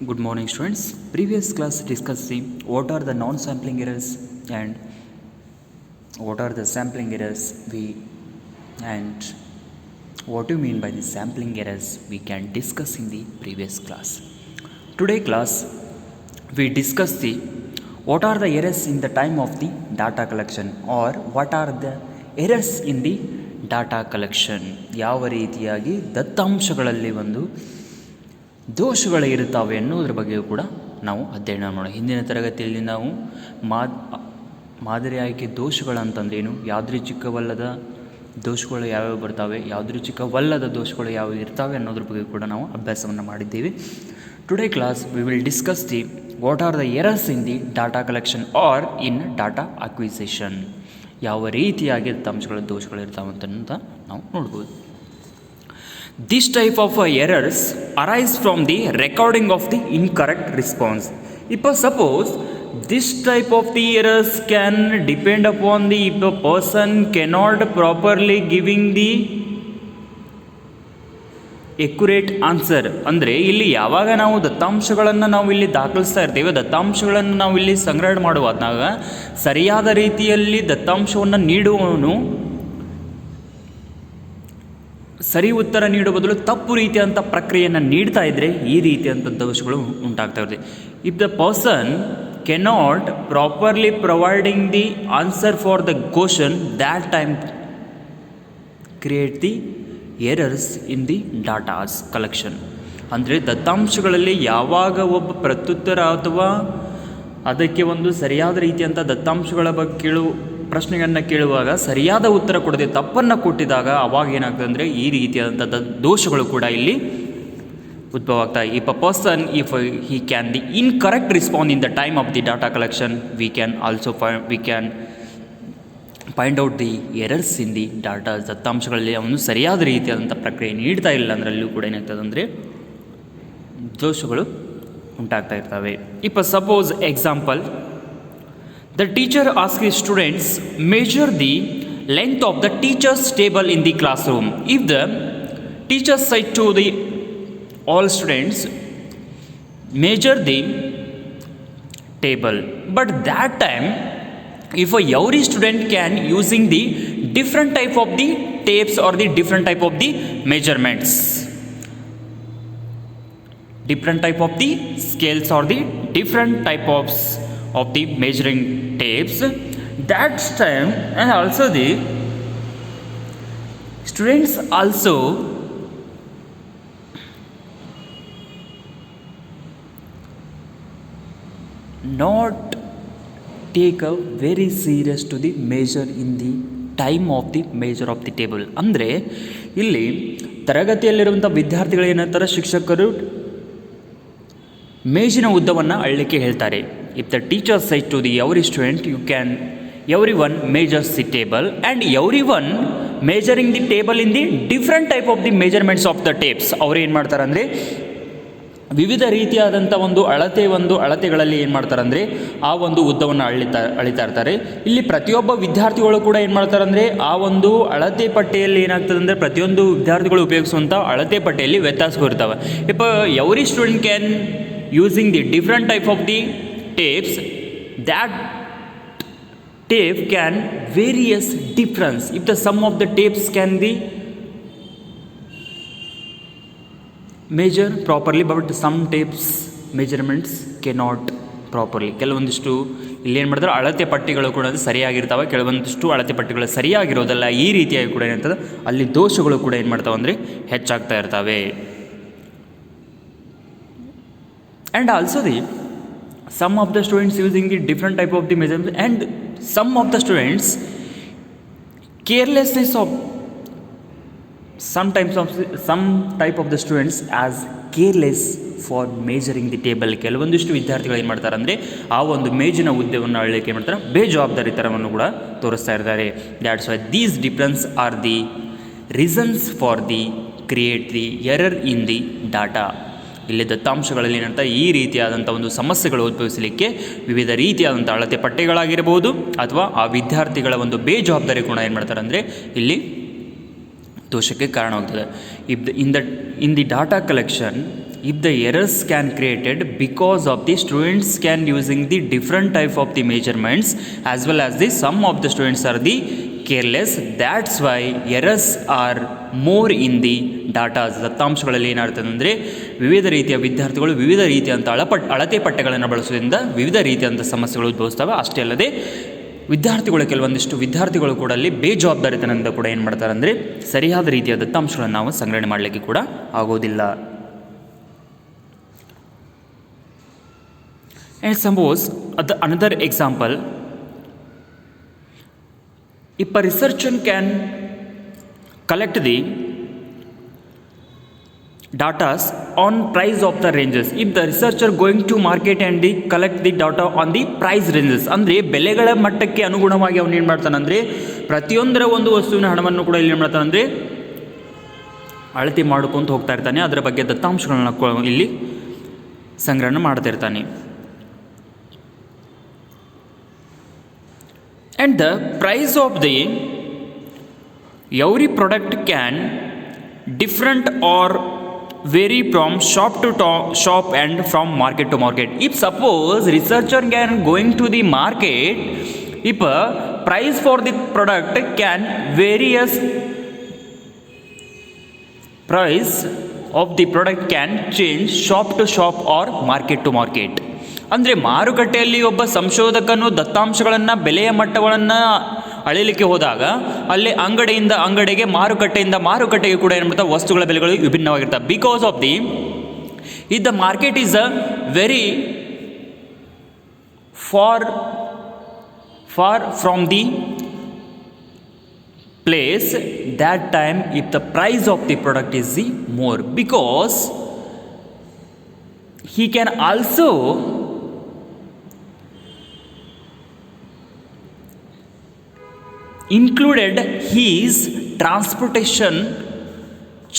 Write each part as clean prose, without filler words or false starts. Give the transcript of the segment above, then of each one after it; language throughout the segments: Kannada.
Good morning, students. Previous class discussing what are the non-sampling errors and what are the sampling errors and what do you mean by the sampling errors we can discuss in the previous class. Today class we discuss the what are the errors in the time of the data collection or what are the errors in the data collection. ಯಾವ ರೀತಿಯಾಗಿ ದತ್ತಾಂಶಗಳಲ್ಲಿ ಒಂದು ದೋಷಗಳು ಇರುತ್ತವೆ ಅನ್ನೋದ್ರ ಬಗ್ಗೆಯೂ ಕೂಡ ನಾವು ಅಧ್ಯಯನ ಮಾಡೋಣ. ಹಿಂದಿನ ತರಗತಿಯಲ್ಲಿ ನಾವು ಮಾದರಿ ಆಯ್ಕೆ ದೋಷಗಳಂತಂದ್ರೇನು, ಯಾದೃಚ್ಛಿಕವಲ್ಲದ ದೋಷಗಳು ಯಾವ್ಯಾವ ಬರ್ತವೆ, ಯಾದೃಚ್ಛಿಕವಲ್ಲದ ದೋಷಗಳು ಯಾವ ಇರ್ತವೆ ಅನ್ನೋದ್ರ ಬಗ್ಗೆ ಕೂಡ ನಾವು ಅಭ್ಯಾಸವನ್ನು ಮಾಡಿದ್ದೀವಿ. Today class we will discuss the what are the errors in the data collection or in data acquisition. ಯಾವ ರೀತಿಯಾಗಿ ದತ್ತಾಂಶಗಳ ದೋಷಗಳು ಇರ್ತಾವೆ ಅಂತ ನಾವು ನೋಡ್ಬೋದು. This type of errors arise from the recording of the incorrect response. If suppose this type of the errors can depend upon the if a person cannot properly giving the accurate answer. ಅಂದರೆ ಇಲ್ಲಿ ಯಾವಾಗ ನಾವು ದತ್ತಾಂಶಗಳನ್ನು ನಾವು ಇಲ್ಲಿ ದಾಖಲಿಸ್ತಾ ಇರ್ತೀವಿ, ದತ್ತಾಂಶಗಳನ್ನು ನಾವು ಇಲ್ಲಿ ಸಂಗ್ರಹಣೆ ಮಾಡುವಾಗ ಸರಿಯಾದ ರೀತಿಯಲ್ಲಿ ದತ್ತಾಂಶವನ್ನು ನೀಡುವವನು ಸರಿ ಉತ್ತರ ನೀಡುವ ಬದಲು ತಪ್ಪು ರೀತಿಯಂಥ ಪ್ರಕ್ರಿಯೆಯನ್ನು ನೀಡ್ತಾ ಇದ್ದರೆ ಈ ರೀತಿಯಂಥ ದೋಷಗಳು ಉಂಟಾಗ್ತಾ ಇರುತ್ತೆ. If the person cannot properly providing the answer for the question that time create the errors in the ಡಾಟಾಸ್ collection. ಅಂದರೆ ದತ್ತಾಂಶಗಳಲ್ಲಿ ಯಾವಾಗ ಒಬ್ಬ ಪ್ರತ್ಯುತ್ತರ ಅಥವಾ ಅದಕ್ಕೆ ಒಂದು ಸರಿಯಾದ ರೀತಿಯಂಥ ದತ್ತಾಂಶಗಳ ಬಗ್ಗೆ ಪ್ರಶ್ನೆಗಳನ್ನು ಕೇಳುವಾಗ ಸರಿಯಾದ ಉತ್ತರ ಕೊಡದೆ ತಪ್ಪನ್ನು ಕೊಟ್ಟಿದಾಗ ಅವಾಗ ಏನಾಗ್ತದೆ ಅಂದರೆ ಈ ರೀತಿಯಾದಂಥ ದೋಷಗಳು ಕೂಡ ಇಲ್ಲಿ ಉದ್ಭವ ಆಗ್ತವೆ. If a person if he can the incorrect response in the time of the data collection we can find out the errors in the data. ದತ್ತಾಂಶಗಳಲ್ಲಿ ಅವನು ಸರಿಯಾದ ರೀತಿಯಾದಂಥ ಪ್ರಕ್ರಿಯೆ ನೀಡ್ತಾ ಇಲ್ಲ ಅಂದ್ರಲ್ಲೂ ಕೂಡ ಏನಾಗ್ತದೆ ಅಂದರೆ ದೋಷಗಳು ಉಂಟಾಗ್ತಾ ಇರ್ತವೆ. If suppose example, the teacher asks his students measure the length of the teacher's table in the classroom. If the teacher said to the all students measure the table, but that time if every student can using the different type of the tapes or the different type of the measurements, different type of the scales or the different type of the measuring tapes, that time and also the students also not take a very serious to the measure in the time of the measure of the table. ಅಂದರೆ ಇಲ್ಲಿ ತರಗತಿಯಲ್ಲಿರುವಂಥ ವಿದ್ಯಾರ್ಥಿಗಳು ಏನಂತಾರೆ, ಶಿಕ್ಷಕರು ಮೇಜಿನ ಉದ್ದವನ್ನು ಅಳ್ಳಿಕ್ಕೆ ಹೇಳ್ತಾರೆ. If the teacher said to the every student everyone measures the table and everyone measuring the table in the different type of the measurements of the tapes. ಅವರು ಏನು ಮಾಡ್ತಾರೆ ಅಂದರೆ ವಿವಿಧ ರೀತಿಯಾದಂಥ ಒಂದು ಅಳತೆಗಳಲ್ಲಿ ಏನು ಮಾಡ್ತಾರೆ ಅಂದರೆ ಆ ಒಂದು ಉದ್ದವನ್ನು ಅಳಿತಾ ಇರ್ತಾರೆ. ಇಲ್ಲಿ ಪ್ರತಿಯೊಬ್ಬ ವಿದ್ಯಾರ್ಥಿಗಳು ಕೂಡ ಏನು ಮಾಡ್ತಾರೆ ಅಂದರೆ ಆ ಒಂದು ಅಳತೆ ಪಟ್ಟಿಯಲ್ಲಿ ಏನಾಗ್ತದೆ ಅಂದರೆ ಪ್ರತಿಯೊಂದು ವಿದ್ಯಾರ್ಥಿಗಳು ಉಪಯೋಗಿಸುವಂಥ ಅಳತೆ ಪಟ್ಟಿಯಲ್ಲಿ ವ್ಯತ್ಯಾಸಗಳು ಇರ್ತವೆ. ಇಪ್ಪ every student can using the different type of the tapes, that tape can various difference if the sum of the tapes can be measured properly, but some tapes measurements cannot properly. ಕೆಲವೊಂದಿಷ್ಟು ಇಲ್ಲೇನು ಮಾಡಿದ್ರೆ ಅಳತೆ ಪಟ್ಟಿಗಳು ಕೂಡ ಸರಿಯಾಗಿರ್ತವೆ, ಕೆಲವೊಂದಿಷ್ಟು ಅಳತೆ ಪಟ್ಟಿಗಳು ಸರಿಯಾಗಿರೋದಲ್ಲ. ಈ ರೀತಿಯಾಗಿ ಕೂಡ ಏನಂತದೆ ಅಲ್ಲಿ ದೋಷಗಳು ಕೂಡ ಏನು ಮಾಡ್ತಾವೆ ಅಂದರೆ ಹೆಚ್ಚಾಗ್ತಾ ಇರ್ತವೆ. And also the some of the students using the different type of the measurements and some of the students carelessness of some type of the students as careless for measuring the table. ಕೆಲವೊಂದಿಷ್ಟು ವಿದ್ಯಾರ್ಥಿಗಳು ಏನು ಮಾಡ್ತಾರೆ ಅಂದರೆ ಆ ಒಂದು ಮೇಜಿನ ಉದ್ದವನ್ನು ಅಳಲಿಕ್ಕೆ ಮಾಡ್ತಾರೆ ಬೇಜವಾಬ್ದಾರಿ ಥರವನ್ನು ಕೂಡ ತೋರಿಸ್ತಾ ಇರ್ತಾರೆ. That's why these difference R the reasons for the create the error in the data. ಇಲ್ಲಿ ದತ್ತಾಂಶಗಳಲ್ಲಿ ಏನಂತ ಈ ರೀತಿಯಾದಂಥ ಒಂದು ಸಮಸ್ಯೆಗಳು ಉದ್ಭವಿಸಲಿಕ್ಕೆ ವಿವಿಧ ರೀತಿಯಾದಂಥ ಅಳತೆ ಪಟ್ಟಿಗಳಾಗಿರ್ಬೋದು ಅಥವಾ ಆ ವಿದ್ಯಾರ್ಥಿಗಳ ಒಂದು ಬೇಜವಾಬ್ದಾರಿ ಕೂಡ ಏನು ಮಾಡ್ತಾರೆ ಅಂದರೆ ಇಲ್ಲಿ ದೋಷಕ್ಕೆ ಕಾರಣವಾಗ್ತದೆ. ಇನ್ the data collection if the errors can created because of the students can using the different type of the measurements as well as the some of the students are the careless, that's why errors are more in the data. ದತ್ತಾಂಶಗಳಲ್ಲಿ ಏನಾಗ್ತದೆ ಅಂದರೆ ವಿವಿಧ ರೀತಿಯ ವಿದ್ಯಾರ್ಥಿಗಳು ವಿವಿಧ ರೀತಿಯಂಥ ಅಳತೆ ಪಟ್ಟೆಗಳನ್ನು ಬಳಸೋದ್ರಿಂದ ವಿವಿಧ ರೀತಿಯಂಥ ಸಮಸ್ಯೆಗಳು ಉದ್ಭವಿಸ್ತವೆ. ಅಷ್ಟೇ ಅಲ್ಲದೆ ವಿದ್ಯಾರ್ಥಿಗಳು ಕೆಲವೊಂದಿಷ್ಟು ವಿದ್ಯಾರ್ಥಿಗಳು ಕೂಡ ಅಲ್ಲಿ ಬೇಜವಾಬ್ದಾರಿತನದಿಂದ ಕೂಡ ಏನು ಮಾಡ್ತಾರೆ ಅಂದರೆ ಸರಿಯಾದ ರೀತಿಯ ದತ್ತಾಂಶಗಳನ್ನು ನಾವು ಸಂಗ್ರಹಣೆ ಮಾಡಲಿಕ್ಕೆ ಕೂಡ ಆಗೋದಿಲ್ಲ. And suppose another example, if a researcher can collect the data on price of the ranges, if the researcher going to market and they collect the data on the price ranges, ಅಂದರೆ ಬೆಲೆಗಳ ಮಟ್ಟಕ್ಕೆ ಅನುಗುಣವಾಗಿ ಅವನು ಏನು ಮಾಡ್ತಾನೆ ಅಂದರೆ ಪ್ರತಿಯೊಂದರ ಒಂದು ವಸ್ತುವಿನ ಹಣವನ್ನು ಕೂಡ ಇಲ್ಲಿ ಏನು ಮಾಡ್ತಾನೆ ಅಂದರೆ ಅಳತೆ ಮಾಡ್ಕೊತ ಹೋಗ್ತಾ ಇರ್ತಾನೆ, ಅದರ ಬಗ್ಗೆ ದತ್ತಾಂಶಗಳನ್ನ ಇಲ್ಲಿ ಸಂಗ್ರಹಣೆ ಮಾಡ್ತಾ ಇರ್ತಾನೆ. And the price of the every product can different or vary from shop to shop and from market to market. If suppose researcher can going to the market, if a price for the product can various price of the product can change shop to shop or market to market. ಅಂದರೆ ಮಾರುಕಟ್ಟೆಯಲ್ಲಿ ಒಬ್ಬ ಸಂಶೋಧಕನು ದತ್ತಾಂಶಗಳನ್ನು ಬೆಲೆಯ ಮಟ್ಟಗಳನ್ನು ಅಳೆಯಲಿಕ್ಕೆ ಹೋದಾಗ ಅಲ್ಲಿ ಅಂಗಡಿಯಿಂದ ಅಂಗಡಿಗೆ ಮಾರುಕಟ್ಟೆಯಿಂದ ಮಾರುಕಟ್ಟೆಗೆ ಕೂಡ ಏನು ಮಾಡ್ತಾರೆ ವಸ್ತುಗಳ ಬೆಲೆಗಳು ವಿಭಿನ್ನವಾಗಿರ್ತವೆ. Because of the if the market is a very far from the place, that time if the price of the product is the more, because he can also included his transportation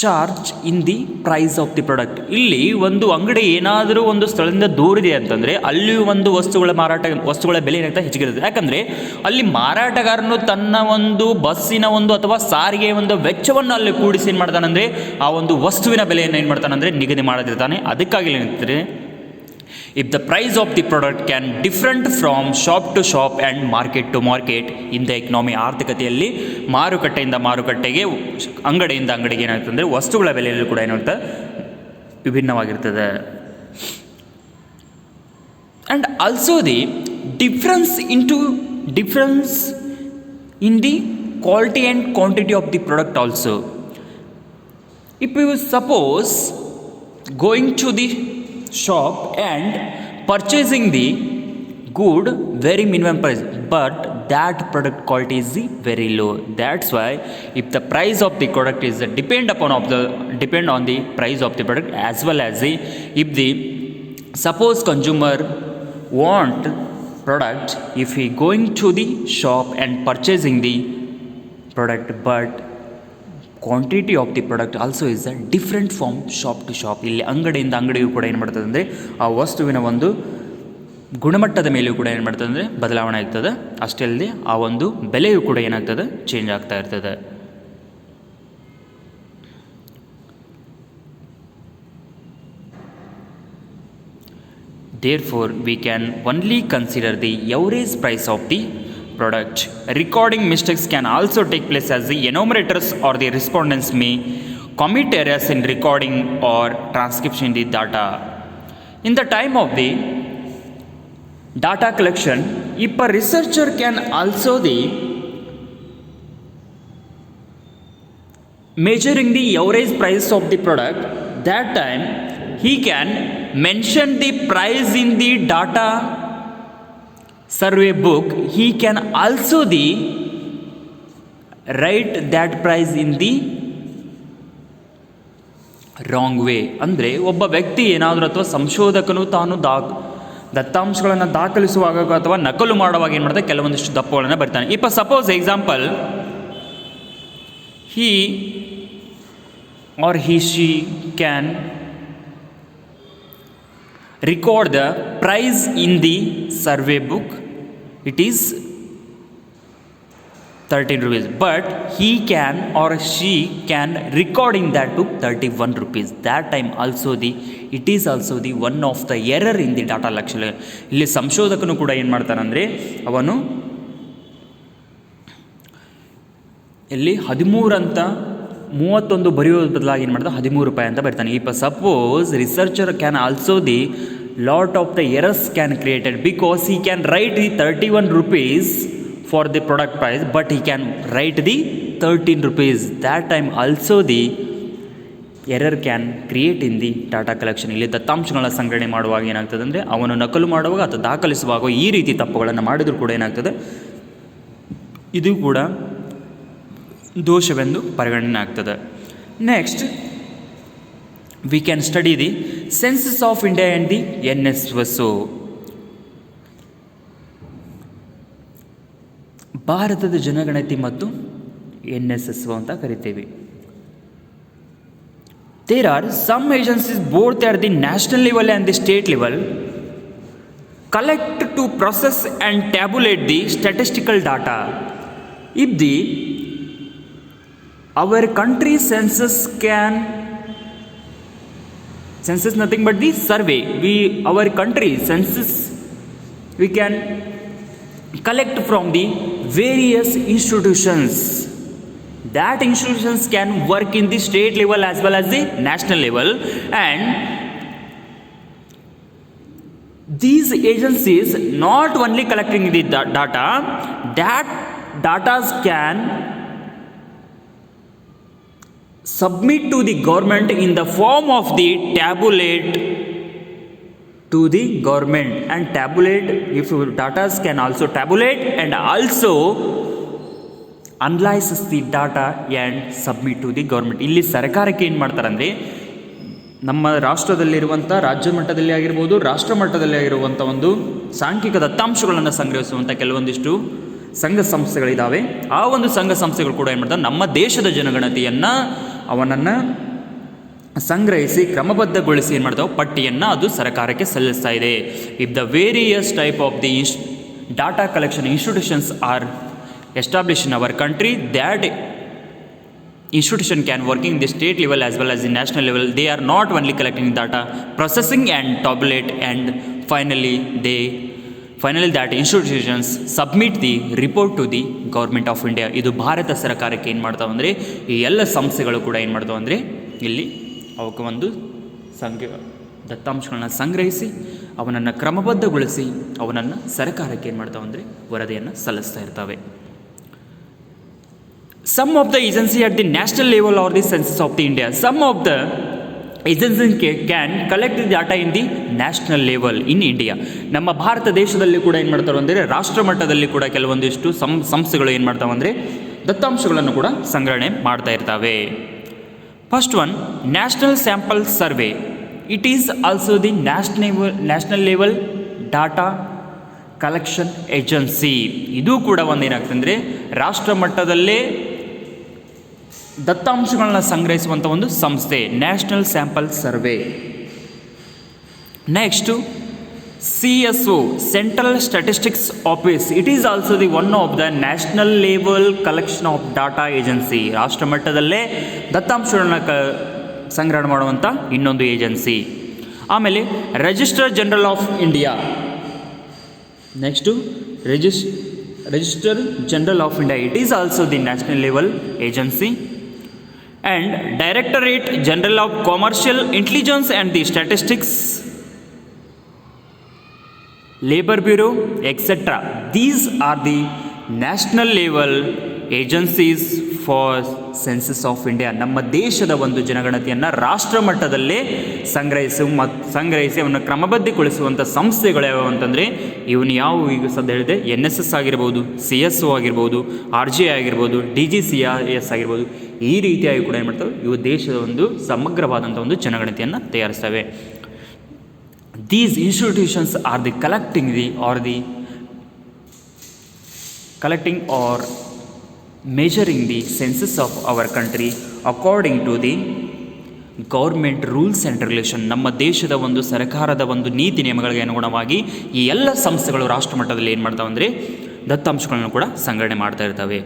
charge in the price of the product. ಇಲ್ಲಿ ಒಂದು ಅಂಗಡಿ ಏನಾದರೂ ಒಂದು ಸ್ಥಳದಿಂದ ದೂರಿದೆ ಅಂತಂದರೆ ಅಲ್ಲಿ ಒಂದು ವಸ್ತುಗಳ ಬೆಲೆ ಏನಾಗ್ತಾ ಹೆಚ್ಚಿಗಿರುತ್ತೆ. ಯಾಕಂದರೆ ಅಲ್ಲಿ ಮಾರಾಟಗಾರನು ತನ್ನ ಒಂದು ಬಸ್ಸಿನ ಒಂದು ಅಥವಾ ಸಾರಿಗೆ ಒಂದು ವೆಚ್ಚವನ್ನು ಅಲ್ಲಿ ಕೂಡಿಸಿ ಏನು ಮಾಡ್ತಾನಂದರೆ ಆ ಒಂದು ವಸ್ತುವಿನ ಬೆಲೆಯನ್ನು ಏನು ಮಾಡ್ತಾನಂದರೆ ನಿಗದಿ ಮಾಡದಿರ್ತಾನೆ. ಅದಕ್ಕಾಗಿ ಏನಿರ್ತಾರೆ, if the price of the product can different from shop to shop and market to market in the economy, ಆರ್ಥಿಕತೆಯಲ್ಲಿ ಮಾರುಕಟ್ಟೆಯಿಂದ ಮಾರುಕಟ್ಟೆಗೆ ಅಂಗಡಿಯಿಂದ ಅಂಗಡಿಗೆ ಏನಾಗ್ತದೆ ಅಂದರೆ ವಸ್ತುಗಳ ಬೆಲೆಯಲ್ಲಿ ಕೂಡ ಏನಾಗ್ತದೆ ವಿಭಿನ್ನವಾಗಿರ್ತದೆ. and also the difference in the quality and quantity of the product also. If you suppose going to the shop and purchasing the good very minimum price, but that product quality is very low, that's why if the price of the product is depend on the price of the product, as well as the if the suppose consumer want product, if he going to the shop and purchasing the product, but quantity of the product also is a different from shop to shop. ಇಲ್ಲಿ ಅಂಗಡಿಯಿಂದ ಅಂಗಡಿಗೂ ಕೂಡ ಏನು ಮಾಡ್ತದೆ ಅಂದರೆ ಆ ವಸ್ತುವಿನ ಒಂದು ಗುಣಮಟ್ಟದ ಮೇಲೆಯೂ ಕೂಡ ಏನು ಮಾಡ್ತದೆ ಅಂದರೆ ಬದಲಾವಣೆ ಆಗ್ತದೆ. ಅಷ್ಟೇ ಅಲ್ಲದೆ ಆ ಒಂದು ಬೆಲೆಯೂ ಕೂಡ ಏನಾಗ್ತದೆ ಚೇಂಜ್ ಆಗ್ತಾ ಇರ್ತದೆ. Therefore, we can only consider the average price of the product. Recording mistakes can also take place as the enumerators or the respondents may commit errors in recording or transcription in the data. In the time of the data collection, if a researcher can also the measuring the average price of the product, that time he can mention the price in the data survey book. He can also the write that price in the wrong way. ಅಂದರೆ ಒಬ್ಬ ವ್ಯಕ್ತಿ ಏನಾದರೂ ಅಥವಾ ಸಂಶೋಧಕನು ತಾನು ದತ್ತಾಂಶಗಳನ್ನು ದಾಖಲಿಸುವಾಗ ಅಥವಾ ನಕಲು ಮಾಡುವಾಗ ಏನು ಮಾಡ್ತಾರೆ ಕೆಲವೊಂದಿಷ್ಟು ತಪ್ಪುಗಳನ್ನು ಬರ್ತಾನೆ. ಇಪ್ಪ suppose example he or she can record the price in the survey book. It is 13 rupees, but he can or she can recording that to 31 rupees. That time also it is also the one of the error in the data collection. ಇಲ್ಲಿ ಸಂಶೋಧಕನು ಕೂಡ ಏನು ಮಾಡ್ತಾನಂದರೆ ಅವನು ಇಲ್ಲಿ 13 ಅಂತ 31 ಬರೆಯೋದ್ರ ಬದಲಾಗಿ ಏನು ಮಾಡ್ತಾನೆ 13 ರೂಪಾಯಿ ಅಂತ ಬರ್ತಾನೆ. If suppose researcher can also the lot of the errors can created because he can write the 31 rupees for the product price, but he can write the 13 rupees. That time also the error can create in the data collection. ಇಲ್ಲಿ ದತ್ತಾಂಶಗಳ ಸಂಗ್ರಹಣೆ ಮಾಡುವಾಗ ಏನಾಗ್ತದೆ ಅಂದರೆ ಅವನು ನಕಲು ಮಾಡುವಾಗ ಅಥವಾ ದಾಖಲಿಸುವಾಗ ಈ ರೀತಿ ತಪ್ಪುಗಳನ್ನು ಮಾಡಿದರೂ ಕೂಡ ಏನಾಗ್ತದೆ, ಇದು ಕೂಡ ದೋಷವೆಂದು ಪರಿಗಣನೆ ಆಗ್ತದೆ. Next we can study the census of India and the NSSO. ಭಾರತದ ಜನಗಣತಿ ಮತ್ತು NSSO ಅಂತ ಕರಿತೇವೆ. There are some agencies both at the national level and the state level collect to process and tabulate the statistical data. If our country census nothing but the survey, our country census we can collect from the various institutions. That institutions can work in the state level as well as the national level, and these agencies not only collecting the data, that data can submit to the government in the form of the tabulate to the government, and tabulate, if data can also tabulate and also analyze the data and submit to the government. ಇಲ್ಲಿ ಸರ್ಕಾರಕ್ಕೆ ಏನು ಮಾಡ್ತಾರೆ ಅಂದರೆ ನಮ್ಮ ರಾಷ್ಟ್ರದಲ್ಲಿರುವಂಥ ರಾಜ್ಯ ಮಟ್ಟದಲ್ಲಿ ಆಗಿರ್ಬೋದು ರಾಷ್ಟ್ರ ಮಟ್ಟದಲ್ಲಿ ಆಗಿರುವಂಥ ಒಂದು ಸಾಂಖ್ಯಿಕ ದತ್ತಾಂಶಗಳನ್ನು ಸಂಗ್ರಹಿಸುವಂಥ ಕೆಲವೊಂದಿಷ್ಟು ಸಂಘ ಸಂಸ್ಥೆಗಳಿದ್ದಾವೆ. ಆ ಒಂದು ಸಂಘ ಸಂಸ್ಥೆಗಳು ಕೂಡ ಏನು ಮಾಡ್ತಾರೆ, ನಮ್ಮ ದೇಶದ ಜನಗಣತಿಯನ್ನು ಅವನನ್ನು ಸಂಗ್ರಹಿಸಿ ಕ್ರಮಬದ್ಧಗೊಳಿಸಿ ಏನು ಮಾಡ್ತಾವೆ, ಪಟ್ಟಿಯನ್ನು ಅದು ಸರ್ಕಾರಕ್ಕೆ ಸಲ್ಲಿಸ್ತಾ ಇದೆ. If the various type of the data collection institutions are establish in our country, that institution can working the state level as well as the national level. They are not only collecting data, processing and tabulate, and finally that institutions submit the report to the government of India. ಇದು ಭಾರತ ಸರ್ಕಾರಕ್ಕೆ ಏನು ಮಾಡ್ತಾವೆ ಅಂದರೆ ಈ ಎಲ್ಲ ಸಂಸ್ಥೆಗಳು ಕೂಡ ಏನು ಮಾಡ್ತಾವೆ ಅಂದರೆ ಇಲ್ಲಿ ಅವಕ್ಕೆ ಒಂದು ದತ್ತಾಂಶಗಳನ್ನ ಸಂಗ್ರಹಿಸಿ ಅವನನ್ನು ಕ್ರಮಬದ್ಧಗೊಳಿಸಿ ಅವನನ್ನು ಸರ್ಕಾರಕ್ಕೆ ಏನು ಮಾಡ್ತಾವೆ ಅಂದರೆ ವರದಿಯನ್ನು ಸಲ್ಲಿಸ್ತಾ ಇರ್ತವೆ. Some of the agencies at the national level or the census of the India, some of the agencies can collect the data in the national level in India. ನಮ್ಮ ಭಾರತ ದೇಶದಲ್ಲಿ ಕೂಡ ಏನು ಮಾಡ್ತಾರೆ ಅಂದರೆ ರಾಷ್ಟ್ರ ಮಟ್ಟದಲ್ಲಿ ಕೂಡ ಕೆಲವೊಂದಿಷ್ಟು ಸಂಸ್ಥೆಗಳು ಏನು ಮಾಡ್ತಾವೆ ಅಂದರೆ ದತ್ತಾಂಶಗಳನ್ನು ಕೂಡ ಸಂಗ್ರಹಣೆ ಮಾಡ್ತಾ ಇರ್ತವೆ. First one, national sample survey. It is also the national level data collection agency. ಇದು ಕೂಡ ಒಂದು ಏನಾಗ್ತದೆ ಅಂದರೆ ರಾಷ್ಟ್ರ ಮಟ್ಟದಲ್ಲೇ ದತ್ತಾಂಶಗಳನ್ನ ಸಂಗ್ರಹಿಸುವಂಥ ಒಂದು ಸಂಸ್ಥೆ, national sample survey. Next CSO, central statistics office. It is also the one of the national level collection of data agency. ರಾಷ್ಟ್ರ ಮಟ್ಟದಲ್ಲೇ ದತ್ತಾಂಶಗಳನ್ನ ಸಂಗ್ರಹಣೆ ಮಾಡುವಂಥ ಇನ್ನೊಂದು ಏಜೆನ್ಸಿ. ಆಮೇಲೆ register general of India. Next register general of India. It is also the national level agency. And Directorate General of Commercial Intelligence and the Statistics, Labor Bureau, etc. These are the national level agencies for census of India. ನಮ್ಮ ದೇಶದ ಒಂದು ಜನಗಣತಿಯನ್ನು ರಾಷ್ಟ್ರ ಮಟ್ಟದಲ್ಲೇ ಸಂಗ್ರಹಿಸಿ ಅವನ್ನು ಕ್ರಮಬದ್ಧಗೊಳಿಸುವಂಥ ಸಂಸ್ಥೆಗಳು ಯಾವುವು ಅಂತಂದರೆ ಇವನು ಯಾವುವು ಈಗ ಸದ್ಯ ಹೇಳಿದೆ, NSS ಆಗಿರ್ಬೋದು, CSO ಆಗಿರ್ಬೋದು, RGI ಆಗಿರ್ಬೋದು, DGCS ಆಗಿರ್ಬೋದು. ಈ ರೀತಿಯಾಗಿ ಕೂಡ ಏನು ಮಾಡ್ತವೆ, ಇವು ದೇಶದ ಒಂದು ಸಮಗ್ರವಾದಂಥ ಒಂದು ಜನಗಣತಿಯನ್ನು ತಯಾರಿಸ್ತವೆ. These institutions are the collecting or measuring the census of our country according to the government rules and regulation. ನಮ್ಮ ದೇಶದ ಒಂದು ಸರ್ಕಾರದ ಒಂದು ನೀತಿ ನಿಯಮಗಳಿಗೆ ಅನುಗುಣವಾಗಿ ಈ ಎಲ್ಲ ಸಂಸ್ಥೆಗಳು ರಾಷ್ಟ್ರ ಮಟ್ಟದಲ್ಲಿ ಏನು ಮಾಡ್ತಾವೆ ಅಂದರೆ ದತ್ತಾಂಶಗಳನ್ನು ಕೂಡ ಸಂಗ್ರಹಣೆ ಮಾಡ್ತಾ ಇರ್ತವೆ.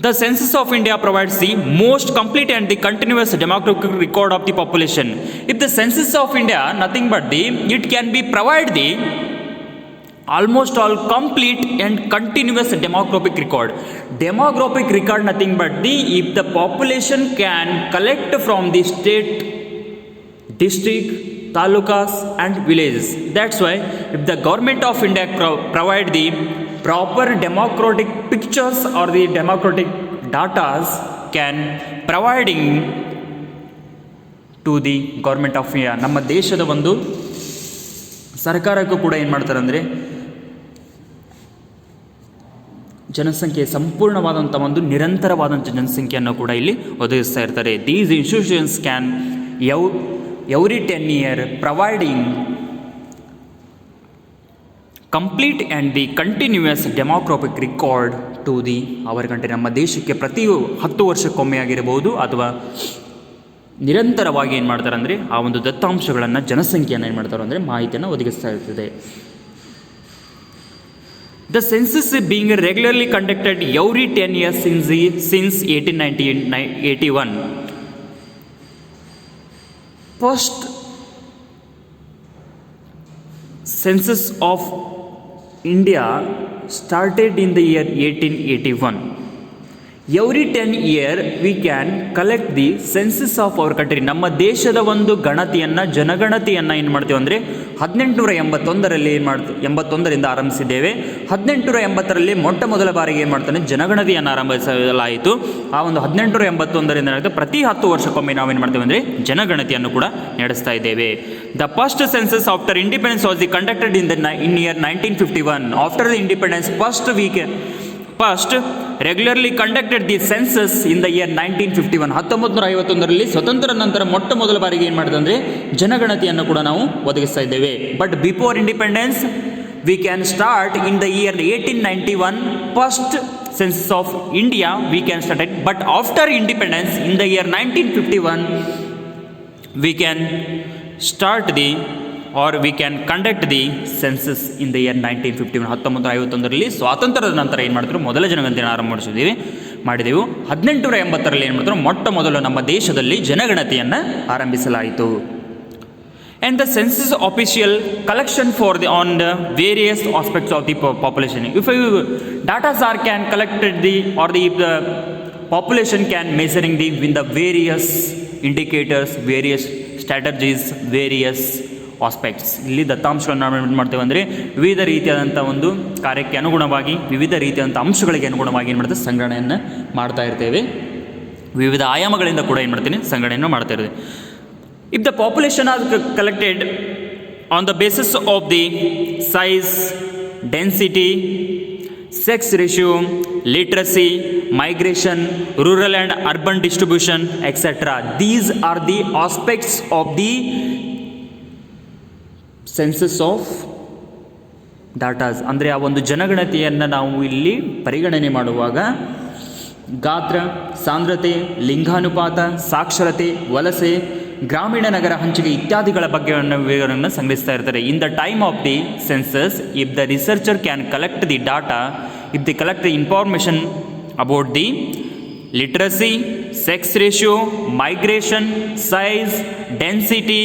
The census of India provides the most complete and the continuous demographic record of the population. If the census of India nothing but it can be provide the almost all complete and continuous demographic record. Demographic record nothing but if the population can collect from the state, district, talukas and villages. That's why if the government of India provide the proper democratic pictures or the democratic datas can providing to the government of India. ನಮ್ಮ ದೇಶದ ಒಂದು ಸರ್ಕಾರಕ್ಕೂ ಕೂಡ ಏನು ಮಾಡ್ತಾರೆ ಅಂದರೆ ಜನಸಂಖ್ಯೆ ಸಂಪೂರ್ಣವಾದಂಥ ಒಂದು ನಿರಂತರವಾದಂಥ ಜನಸಂಖ್ಯೆಯನ್ನು ಕೂಡ ಇಲ್ಲಿ ಒದಗಿಸ್ತಾ ಇರ್ತಾರೆ. These institutions can every 10 year providing complete and the continuous demographic record to the our country. ನಮ್ಮ ದೇಶಕ್ಕೆ ಪ್ರತಿ 10 ವರ್ಷಕ್ಕೊಮ್ಮೆ ಆಗಿರಬಹುದು ಅಥವಾ ನಿರಂತರವಾಗಿ ಏನು ಮಾಡ್ತಾರೆ ಅಂದರೆ ಆ ಒಂದು ದತ್ತಾಂಶಗಳನ್ನು ಜನಸಂಖ್ಯೆಯನ್ನು ಏನು ಮಾಡ್ತಾರೆ ಅಂದರೆ ಮಾಹಿತಿಯನ್ನು ಒದಗಿಸ್ತಾ ಇರ್ತದೆ. The census is being regularly conducted every 10 years since 1881. First census of India started in the year 1881. Every 10 year we can collect the census of our country. ನಮ್ಮ ದೇಶದ ಒಂದು ಗಣತಿಯನ್ನು ಜನಗಣತಿಯನ್ನು ಏನು ಮಾಡ್ತೀವಿ ಅಂದರೆ 1881ರಲ್ಲಿ ಏನು ಮಾಡ್ತೀವಿ 81ರಿಂದ ಆರಂಭಿಸಿದ್ದೇವೆ. 1880ರಲ್ಲಿ ಮೊಟ್ಟ ಮೊದಲ ಬಾರಿಗೆ ಏನು ಮಾಡ್ತಾನೆ ಜನಗಣತಿಯನ್ನು ಆರಂಭಿಸಲಾಯಿತು. ಆ ಒಂದು 1881ರಿಂದ ಪ್ರತಿ 10 ವರ್ಷಕ್ಕೊಮ್ಮೆ ನಾವೇನು ಮಾಡ್ತೇವೆ ಅಂದರೆ ಜನಗಣತಿಯನ್ನು ಕೂಡ ನಡೆಸ್ತಾ ಇದ್ದೇವೆ. The first census after independence was conducted in year 1951. After the independence first regularly conducted the census in the year 1951. 1951ರಲ್ಲಿ ಸ್ವತಂತ್ರ ನಂತರ ಮೊಟ್ಟ ಮೊದಲ ಬಾರಿಗೆ ಏನು ಮಾಡಿದೆ ಅಂದರೆ ಜನಗಣತಿಯನ್ನು ಕೂಡ ನಾವು ಒದಗಿಸ್ತಾ ಇದ್ದೇವೆ. But before independence we can start in the year 1891 first census of India we can start. But after independence in the year 1951 we can start the or we can conduct the census in the year 1951. 1951ರಲ್ಲಿ ಸ್ವಾತಂತ್ರ್ಯದ ನಂತರ ಏನು ಮಾಡಿದ್ರು ಮೊದಲ ಜನಗಣತಿಯನ್ನು ಮಾಡಿದೆವು. 1880ರಲ್ಲಿ ಏನು ಮಾಡಿದ್ರು ಮೊಟ್ಟ ಮೊದಲು ನಮ್ಮ ದೇಶದಲ್ಲಿ ಜನಗಣತಿಯನ್ನು ಆರಂಭಿಸಲಾಯಿತು. And the census official collection for the on the various aspects of the population. If data are can collected the or the if the population can measuring the in the various indicators, various strategies, various aspects. ಇಲ್ಲಿ ದತ್ತಾಂಶಗಳನ್ನು ನಾವು ಏನು ಮಾಡ್ತೇವೆ ಅಂದರೆ ವಿವಿಧ ರೀತಿಯಾದಂಥ ಒಂದು ಕಾರ್ಯಕ್ಕೆ ಅನುಗುಣವಾಗಿ ವಿವಿಧ ರೀತಿಯಾದಂಥ ಅಂಶಗಳಿಗೆ ಅನುಗುಣವಾಗಿ ಏನು ಮಾಡ್ತೇವೆ ಸಂಗ್ರಹಣೆಯನ್ನು ಮಾಡ್ತಾ ಇರ್ತೇವೆ. ವಿವಿಧ ಆಯಾಮಗಳಿಂದ ಕೂಡ ಏನು ಮಾಡ್ತೀನಿ ಸಂಗ್ರಹಣೆಯನ್ನು ಮಾಡ್ತಾ ಇರ್ತೇವೆ. If the population are collected on the basis of the size, density, sex ratio, literacy, migration, rural and urban distribution etcetera. These are the aspects of the census of datas. ಅಂದರೆ ಆ ಒಂದು ಜನಗಣತಿಯನ್ನು ನಾವು ಇಲ್ಲಿ ಪರಿಗಣನೆ ಮಾಡುವಾಗ ಗಾತ್ರ, ಸಾಂದ್ರತೆ, ಲಿಂಗಾನುಪಾತ, ಸಾಕ್ಷರತೆ, ವಲಸೆ, ಗ್ರಾಮೀಣ ನಗರ ಹಂಚಿಕೆ ಇತ್ಯಾದಿಗಳ ಬಗ್ಗೆ ವಿವರವನ್ನು ಸಂಗ್ರಹಿಸ್ತಾ ಇರ್ತಾರೆ. In the time of the census if the researcher can collect the data, if the collect the information about the literacy, sex ratio, migration, size, density,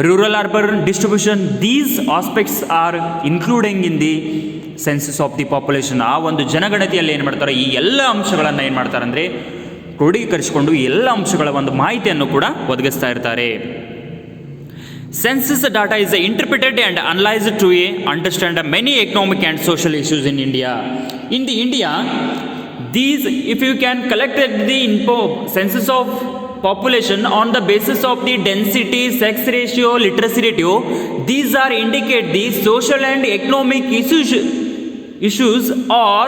rural urban distribution, these aspects are including in the census of the population. ಆ ಒಂದು ಜನಗಣತಿಯಲ್ಲಿ ಏನು ಮಾಡ್ತಾರೆ ಈ ಎಲ್ಲ ಅಂಶಗಳನ್ನು ಏನು ಮಾಡ್ತಾರೆ ಅಂದರೆ ಕ್ರೋಢೀಕರಿಸಿಕೊಂಡು ಎಲ್ಲ ಅಂಶಗಳ ಒಂದು ಮಾಹಿತಿಯನ್ನು ಕೂಡ ಒದಗಿಸ್ತಾ ಇರ್ತಾರೆ. Census data is interpreted and analyzed to understand many economic and social issues in India. In the India, these, if you can collect the census of population on the basis of the density, sex ratio, literacy ratio, these are indicate the social and economic issues or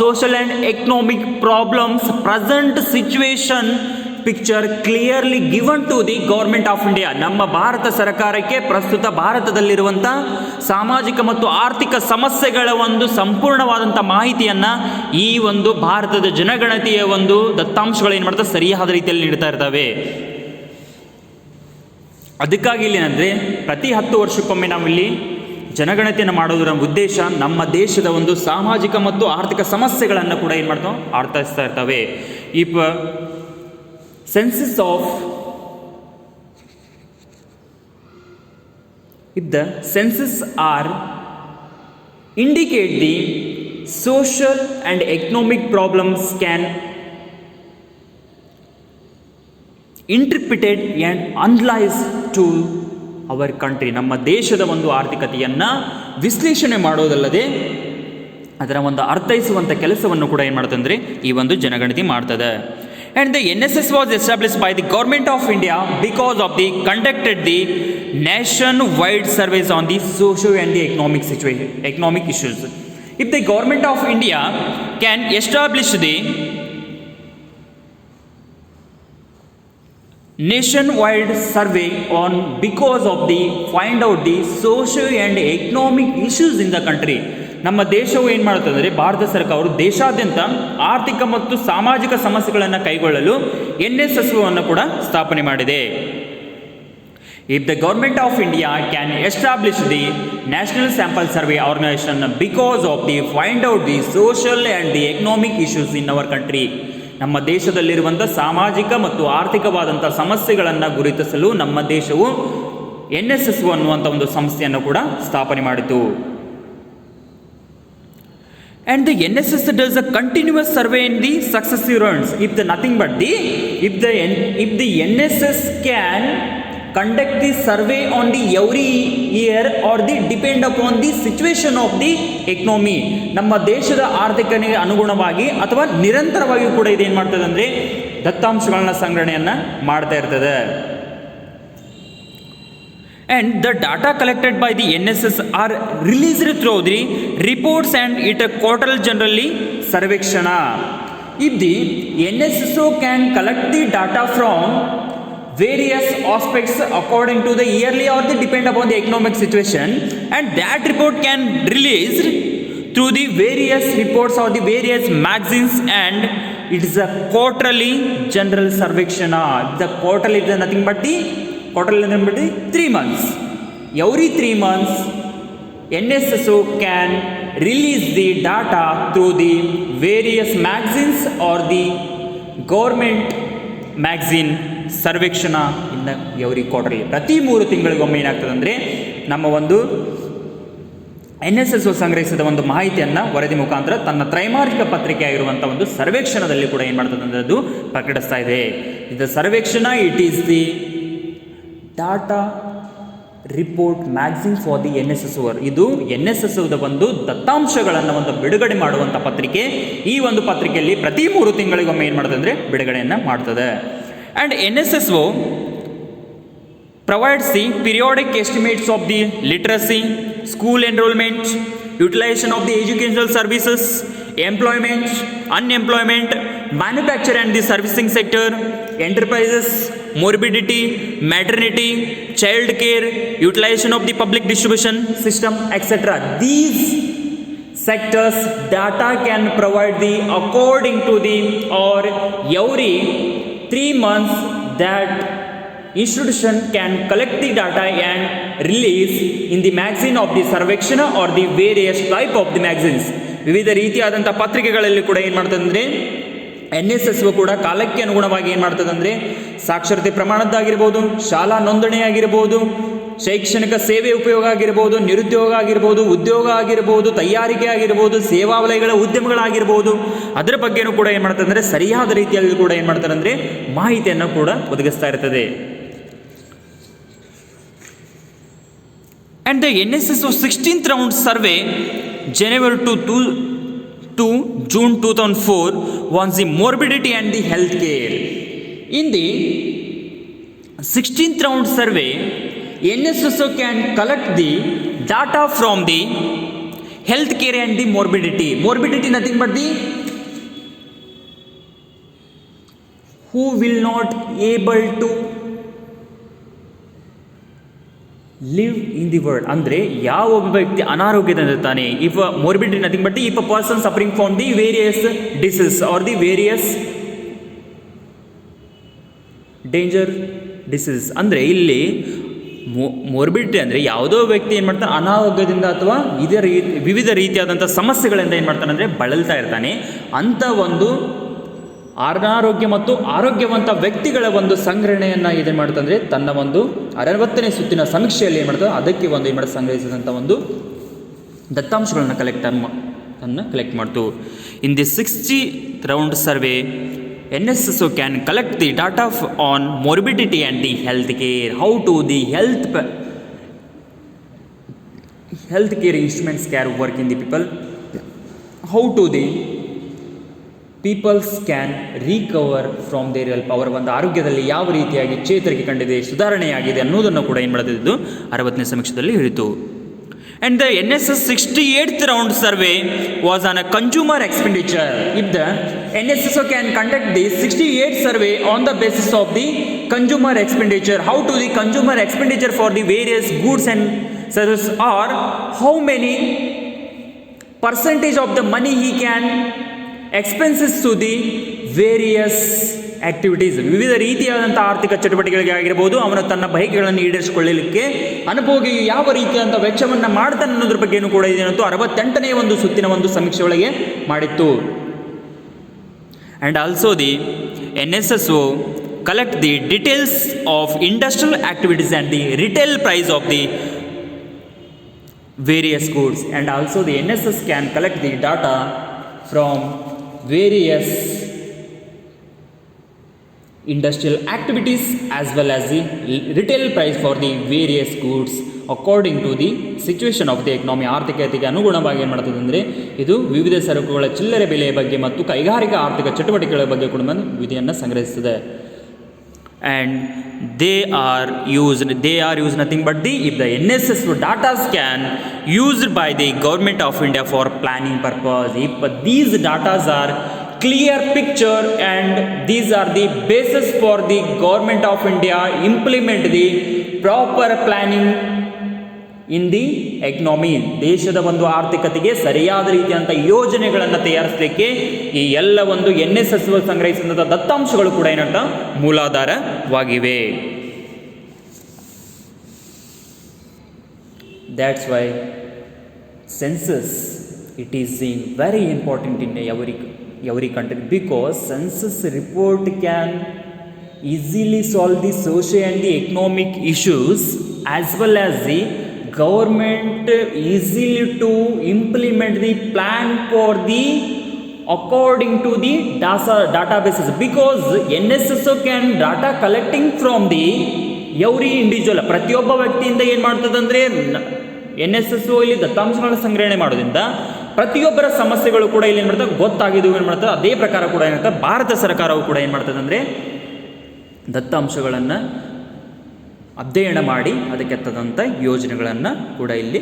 social and economic problems, present situation picture clearly given to the government of India. ನಮ್ಮ ಭಾರತ ಸರ್ಕಾರಕ್ಕೆ ಪ್ರಸ್ತುತ ಭಾರತದಲ್ಲಿರುವಂಥ ಸಾಮಾಜಿಕ ಮತ್ತು ಆರ್ಥಿಕ ಸಮಸ್ಯೆಗಳ ಒಂದು ಸಂಪೂರ್ಣವಾದಂಥ ಮಾಹಿತಿಯನ್ನು ಈ ಒಂದು ಭಾರತದ ಜನಗಣತಿಯ ಒಂದು ದತ್ತಾಂಶಗಳು ಏನು ಮಾಡ್ತಾರೆ ಸರಿಯಾದ ರೀತಿಯಲ್ಲಿ ನೀಡ್ತಾ ಇರ್ತವೆ. ಅದಕ್ಕಾಗಿ ಇಲ್ಲಿ ಏನಂದರೆ ಪ್ರತಿ 10 ವರ್ಷಕ್ಕೊಮ್ಮೆ ನಾವಿಲ್ಲಿ ಜನಗಣತಿಯನ್ನು ಮಾಡೋದರ ಉದ್ದೇಶ ನಮ್ಮ ದೇಶದ ಒಂದು ಸಾಮಾಜಿಕ ಮತ್ತು ಆರ್ಥಿಕ ಸಮಸ್ಯೆಗಳನ್ನು ಕೂಡ ಏನು ಮಾಡ್ತಾವೆ ಅರ್ಥೈಸ್ತಾ ಇರ್ತವೆ. If the census are indicate the social and economic problems can interpreted and analyze to our country. ನಮ್ಮ ದೇಶದ ಒಂದು ಆರ್ಥಿಕತೆಯನ್ನು ವಿಶ್ಲೇಷಣೆ ಮಾಡೋದಲ್ಲದೆ ಅದರ ಒಂದು ಅರ್ಥೈಸುವಂಥ ಕೆಲಸವನ್ನು ಕೂಡ ಏನು ಮಾಡ್ತಂದ್ರೆ ಈ ಒಂದು ಜನಗಣತಿ ಮಾಡ್ತದೆ. And the NSS was established by the government of India because of the conducted the nationwide surveys on the social and the economic issues. If the government of India can establish the nationwide survey on because of the find out the social and economic issues in the country, ನಮ್ಮ ದೇಶವು ಏನು ಮಾಡುತ್ತದೆ ಅಂದರೆ ಭಾರತ ಸರ್ಕಾರವು ದೇಶಾದ್ಯಂತ ಆರ್ಥಿಕ ಮತ್ತು ಸಾಮಾಜಿಕ ಸಮಸ್ಯೆಗಳನ್ನು ಕೈಗೊಳ್ಳಲು NSS ಅನ್ನು ಕೂಡ ಸ್ಥಾಪನೆ ಮಾಡಿದೆ. If the government of India can establish the National Sample Survey Organization because of the find out the social and the economic issues in our country, ನಮ್ಮ ದೇಶದಲ್ಲಿರುವಂಥ ಸಾಮಾಜಿಕ ಮತ್ತು ಆರ್ಥಿಕವಾದಂಥ ಸಮಸ್ಯೆಗಳನ್ನು ಗುರುತಿಸಲು ನಮ್ಮ ದೇಶವು NSS ಅನ್ನುವಂಥ ಒಂದು ಸಂಸ್ಥೆಯನ್ನು ಕೂಡ ಸ್ಥಾಪನೆ ಮಾಡಿತು. And the NSS does a continuous survey in the successive rounds. If the NSS can conduct the survey on the every year or the depend upon the situation of the economy, ನಮ್ಮ ದೇಶದ ಆರ್ಥಿಕತೆಗೆ ಅನುಗುಣವಾಗಿ ಅಥವಾ ನಿರಂತರವಾಗಿ ಕೂಡ ಇದೇನು ಮಾಡ್ತದೆ ಅಂದರೆ ದತ್ತಾಂಶಗಳನ್ನ ಸಂಗ್ರಹಣೆಯನ್ನು ಮಾಡ್ತಾ ಇರ್ತದೆ. And the data collected by the NSS are released through the reports and it quarterly generally Sarvekshana. If the NSSO can collect the data from various aspects according to the yearly or the depend upon the economic situation, and that report can released through the various reports or the various magazines, and it is a quarterly general Sarvekshana. The quarterly is nothing but the quarterly 3 months. Every 3 months NSSO can release the data through the various magazines or the government magazine ಸರ್ವೇಕ್ಷಣ ಇನ್ನು ಎವ್ರಿ ಕ್ವಾರ್ಟರ್ಲಿ ಪ್ರತಿ 3 ತಿಂಗಳಿಗೊಮ್ಮೆ ಏನಾಗ್ತದೆ ಅಂದರೆ ನಮ್ಮ ಒಂದು NSS ಸಂಗ್ರಹಿಸಿದ ಒಂದು ಮಾಹಿತಿಯನ್ನು ವರದಿ ಮುಖಾಂತರ ತನ್ನ ತ್ರೈಮಾಸಿಕ ಪತ್ರಿಕೆ ಆಗಿರುವಂಥ ಒಂದು ಸರ್ವೇಕ್ಷಣದಲ್ಲಿ ಕೂಡ ಏನು ಮಾಡ್ತದೆ ಅಂದರೆ ಅದು ಪ್ರಕಟಿಸ್ತಾ ಇದೆ. ಇದು ಸರ್ವೇಕ್ಷಣ it is the data report magazine for the NSS. ಇದು NSS ಒಂದು ದತ್ತಾಂಶಗಳನ್ನು ಒಂದು ಬಿಡುಗಡೆ ಮಾಡುವಂಥ ಪತ್ರಿಕೆ. ಈ ಒಂದು ಪತ್ರಿಕೆಯಲ್ಲಿ ಪ್ರತಿ 3 ತಿಂಗಳಿಗೊಮ್ಮೆ ಏನು ಮಾಡ್ತದೆ ಅಂದರೆ ಬಿಡುಗಡೆಯನ್ನು ಮಾಡ್ತದೆ. And NSSO provides the periodic estimates of the literacy, school enrollment, utilization of the educational services, employment, unemployment, manufacture and the servicing sector, enterprises, morbidity, maternity, child care, utilization of the public distribution system, etc. These sectors data can provide the according to the or every 3 months that institution can collect the data and release in the magazine of the Sarvekshana or the various type of the magazines. ವಿವಿಧ ರೀತಿಯಾದಂಥ ಪತ್ರಿಕೆಗಳಲ್ಲಿ ಕೂಡ ಏನು ಮಾಡ್ತದೆ ಅಂದರೆ NSS ಕೂಡ ಕಾಲಕ್ಕೆ ಅನುಗುಣವಾಗಿ ಏನು ಮಾಡ್ತದೆ ಅಂದರೆ ಸಾಕ್ಷರತೆ ಪ್ರಮಾಣದ್ದಾಗಿರ್ಬೋದು, ಶಾಲಾ ನೋಂದಣಿ ಆಗಿರ್ಬೋದು, ಶೈಕ್ಷಣಿಕ ಸೇವೆ ಉಪಯೋಗ ಆಗಿರ್ಬೋದು, ನಿರುದ್ಯೋಗ ಆಗಿರ್ಬೋದು, ಉದ್ಯೋಗ ಆಗಿರ್ಬೋದು, ತಯಾರಿಕೆ ಆಗಿರ್ಬೋದು, ಸೇವಾ ವಲಯಗಳ ಉದ್ಯಮಗಳಾಗಿರ್ಬೋದು, ಅದರ ಬಗ್ಗೆನೂ ಕೂಡ ಏನು ಮಾಡ್ತಾರೆ ಅಂದರೆ ಸರಿಯಾದ ರೀತಿಯಲ್ಲಿ ಕೂಡ ಏನು ಮಾಡ್ತಾರೆ ಅಂದರೆ ಮಾಹಿತಿಯನ್ನು ಕೂಡ ಒದಗಿಸ್ತಾ ಇರ್ತದೆ. And the NSS 16th round survey January to June 2004 was the morbidity and the health care. In the 16th round survey, NSSO can collect the data from the health care and the morbidity. Morbidity nothing but the who will not able to live in the world. ಅಂದರೆ ಯಾವ ಒಬ್ಬ ವ್ಯಕ್ತಿ ಅನಾರೋಗ್ಯದಿಂದ ಇರ್ತಾನೆ. If morbidity nothing but if a person suffering from the various disease or the various danger disease. ಅಂದರೆ ಇಲ್ಲಿ ಮೋರ್ಬಿಡಿಟಿ ಅಂದರೆ ಯಾವುದೋ ವ್ಯಕ್ತಿ ಏನು ಮಾಡ್ತಾನೆ ಅನಾರೋಗ್ಯದಿಂದ ಅಥವಾ ವಿವಿಧ ರೀತಿಯಾದಂಥ ಸಮಸ್ಯೆಗಳಿಂದ ಏನು ಮಾಡ್ತಾನೆ ಅಂದರೆ ಬಳಲ್ತಾ ಇರ್ತಾನೆ. ಅಂಥ ಒಂದು ಅನಾರೋಗ್ಯ ಮತ್ತು ಆರೋಗ್ಯವಂತ ವ್ಯಕ್ತಿಗಳ ಒಂದು ಸಂಗ್ರಹಣೆಯನ್ನು ಇದೇನು ಮಾಡ್ತಂದರೆ ತನ್ನ ಒಂದು 60ನೇ ಸುತ್ತಿನ ಸಮೀಕ್ಷೆಯಲ್ಲಿ ಏನು ಮಾಡ್ತದೆ ಅದಕ್ಕೆ ಒಂದು ಏನು ಮಾಡೋದು ಸಂಗ್ರಹಿಸಿದಂಥ ಒಂದು ದತ್ತಾಂಶಗಳನ್ನು ಕಲೆಕ್ಟ್ ಮಾಡ್ತು. In the 60th round survey, NSSO can collect the data on morbidity and the health care. How to the health care instruments can work in the people. How to the peoples can recover from their help. ಅವರ ಒಂದು ಆರೋಗ್ಯದಲ್ಲಿ ಯಾವ ರೀತಿಯಾಗಿ ಚೇತರಿಕೆ ಕಂಡಿದೆ, ಸುಧಾರಣೆಯಾಗಿದೆ ಅನ್ನೋದನ್ನು ಕೂಡ ಏನು ಮಾಡೋದಿದ್ದು 60ನೇ ಸಮೀಕ್ಷೆಯಲ್ಲಿ ಹೇಳಿತು. And the NSS 68th round survey was on a consumer expenditure. If the NSSO can conduct the 68th survey on the basis of the consumer expenditure, how to the consumer expenditure for the various goods and services, or how many percentage of the money he can expenses to the various activities, ವಿವಿಧ ರೀತಿಯಾದಂಥ ಆರ್ಥಿಕ ಚಟುವಟಿಕೆಗಳಿಗೆ ಆಗಿರ್ಬೋದು, ಅವನು ತನ್ನ ಬಯಕೆಗಳನ್ನು ಈಡೇರಿಸಿಕೊಳ್ಳಲಿಕ್ಕೆ ಅನುಭೋಗಿ ಯಾವ ರೀತಿಯಾದಂಥ ವೆಚ್ಚವನ್ನು ಮಾಡ್ತಾನೆ ಅನ್ನೋದ್ರ ಬಗ್ಗೆಯೂ ಕೂಡ ಇದೇನಂತೂ 68ನೇ ಒಂದು ಸುತ್ತಿನ ಒಂದು ಸಮೀಕ್ಷೆ ಒಳಗೆ ಮಾಡಿತ್ತು. And also the NSSO collect the details of industrial activities and the retail price of the various goods, and also the NSS can collect the data from various industrial activities as well as the retail price for the various goods according to the situation of the economy. ಆರ್ಥಿಕತೆಗೆ ಅನುಗುಣವಾಗಿ ಏನು ಮಾಡ್ತದೆ ಅಂದರೆ ಇದು ವಿವಿಧ ಸರಕುಗಳ ಚಿಲ್ಲರೆ ಬೆಲೆಯ ಬಗ್ಗೆ ಮತ್ತು ಕೈಗಾರಿಕಾ ಆರ್ಥಿಕ ಚಟುವಟಿಕೆಗಳ ಬಗ್ಗೆ ಕೂಡ ವಿಧಿಯನ್ನು ಸಂಗ್ರಹಿಸುತ್ತದೆ. And they are used nothing but if the NSS data can used by the government of India for planning purpose. If these data are clear picture and these are the basis for the government of India implement the proper planning in the economy. ದೇಶದ ಒಂದು ಆರ್ಥಿಕತೆಗೆ ಸರಿಯಾದ ರೀತಿಯಂಥ ಯೋಜನೆಗಳನ್ನು ತಯಾರಿಸಲಿಕ್ಕೆ ಈ ಎಲ್ಲ ಒಂದು NSS ಸಂಗ್ರಹಿಸಿದಂಥ ದತ್ತಾಂಶಗಳು ಕೂಡ ಏನಂತ ಮೂಲಾಧಾರವಾಗಿವೆ. That's why census it is very important in every country, because census report can easily solve the social and the economic issues, as well as the government easily to implement the plan for the according to the databases, because NSSO can data collecting from the every individual, ಪ್ರತಿಯೊಬ್ಬ ವ್ಯಕ್ತಿಯಿಂದ ಏನು ಮಾಡ್ತದಂದರೆ NSSO ಇಲ್ಲಿ ದತ್ತಾಂಶಗಳ ಸಂಗ್ರಹಣೆ ಮಾಡೋದ್ರಿಂದ ಪ್ರತಿಯೊಬ್ಬರ ಸಮಸ್ಯೆಗಳು ಕೂಡ ಇಲ್ಲಿ ಏನು ಮಾಡ್ತದೆ ಗೊತ್ತಾಗಿದ್ದು ಏನು ಮಾಡ್ತದೆ. ಅದೇ ಪ್ರಕಾರ ಕೂಡ ಏನಾಗ್ತದೆ ಭಾರತ ಸರ್ಕಾರವು ಕೂಡ ಏನು ಮಾಡ್ತದೆ ಅಂದರೆ ದತ್ತಾಂಶಗಳನ್ನು ಅಧ್ಯಯನ ಮಾಡಿ ಅದಕ್ಕೆ ತಕ್ಕಂಥ ಯೋಜನೆಗಳನ್ನು ಕೂಡ ಇಲ್ಲಿ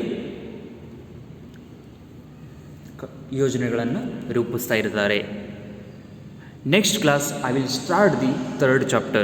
ರೂಪಿಸ್ತಾ ಇರ್ತಾರೆ. Next class I will start the 3rd chapter.